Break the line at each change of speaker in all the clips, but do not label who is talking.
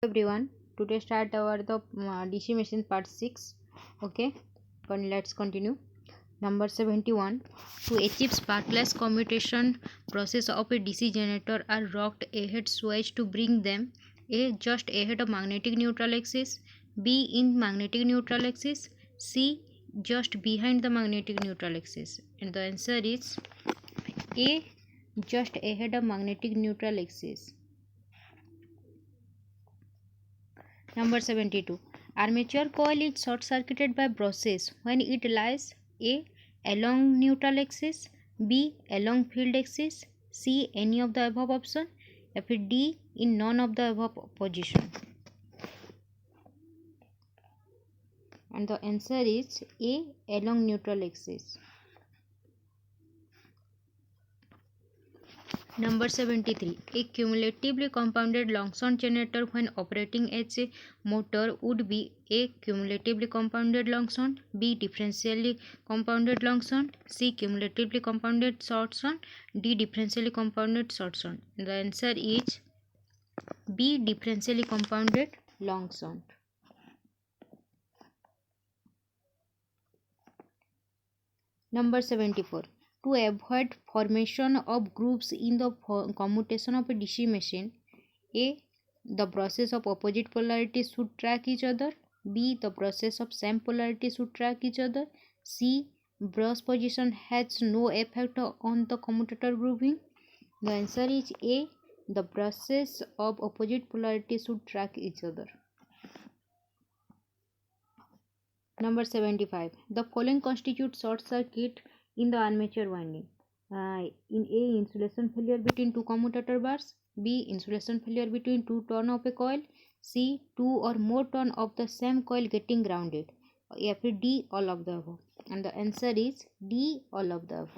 everyone. Today start our the DC machine part 6. Okay, let's continue. Number 71. To achieve sparkless commutation process of a DC generator are rocked ahead so as to bring them A. Just ahead of magnetic neutral axis, B. In magnetic neutral axis, C. Just behind the magnetic neutral axis. And the answer is A. Just ahead of magnetic neutral axis. Number 72. Armature coil is short-circuited by process when it lies A. Along neutral axis, B. Along field axis, C. Any of the above option, F. D. In none of the above position. And the answer is A. Along neutral axis. Number 73. A cumulatively compounded long-shunt generator when operating as a motor would be A. Cumulatively compounded long-shunt, B. Differentially compounded long-shunt, C. Cumulatively compounded short-shunt, D. Differentially compounded short-shunt. The answer is B. Differentially compounded long-shunt. Number 74. To avoid formation of grooves in the commutation of a DC machine, A. The process of opposite polarity should track each other, B. The process of same polarity should track each other, C. Brush position has no effect on the commutator grooving. The answer is A. The process of opposite polarity should track each other. Number 75. The following constitutes short circuit in the armature winding. In A. Insulation failure between two commutator bars, B. Insulation failure between two turn of a coil, C. Two or more turn of the same coil getting grounded, F. D. All of the above. And the answer is D. All of the above.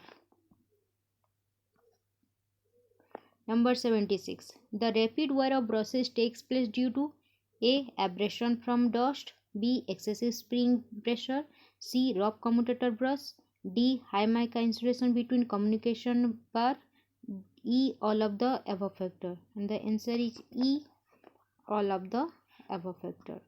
Number 76. The rapid wear of brushes takes place due to A. Abrasion from dust, B. Excessive spring pressure, C. Rough commutator brush, D. High mica insulation between communication bar, E. All of the above factor. And the answer is E. All of the above factor.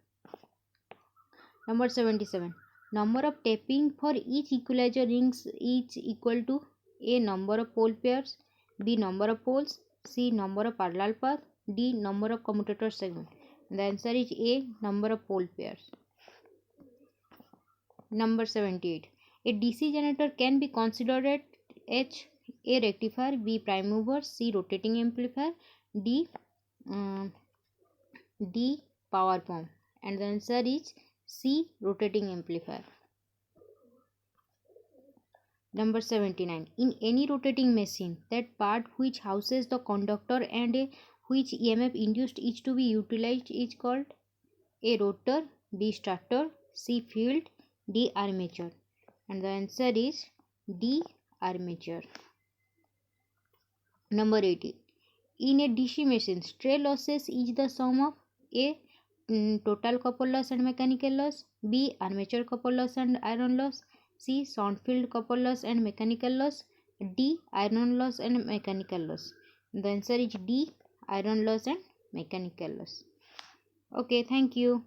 Number 77. Number of tapping for each equalizer rings is equal to A. Number of pole pairs, B. Number of poles, C. Number of parallel paths, D. Number of commutator segments. The answer is A. Number of pole pairs. Number 78. A DC generator can be considered as A. Rectifier, B. Prime mover, C. Rotating amplifier, D. Power pump. And the answer is C. Rotating amplifier. Number 79. In any rotating machine, that part which houses the conductor and which EMF induced is to be utilized is called A. Rotor, B. Starter, C. Field, D. Armature. And the answer is D. Armature. Number 80. In a DC machine, stray losses is the sum of A. Total copper loss and mechanical loss, B. Armature copper loss and iron loss, C. Shunt field copper loss and mechanical loss, D. Iron loss and mechanical loss. The answer is D. Iron loss and mechanical loss. Okay, thank you.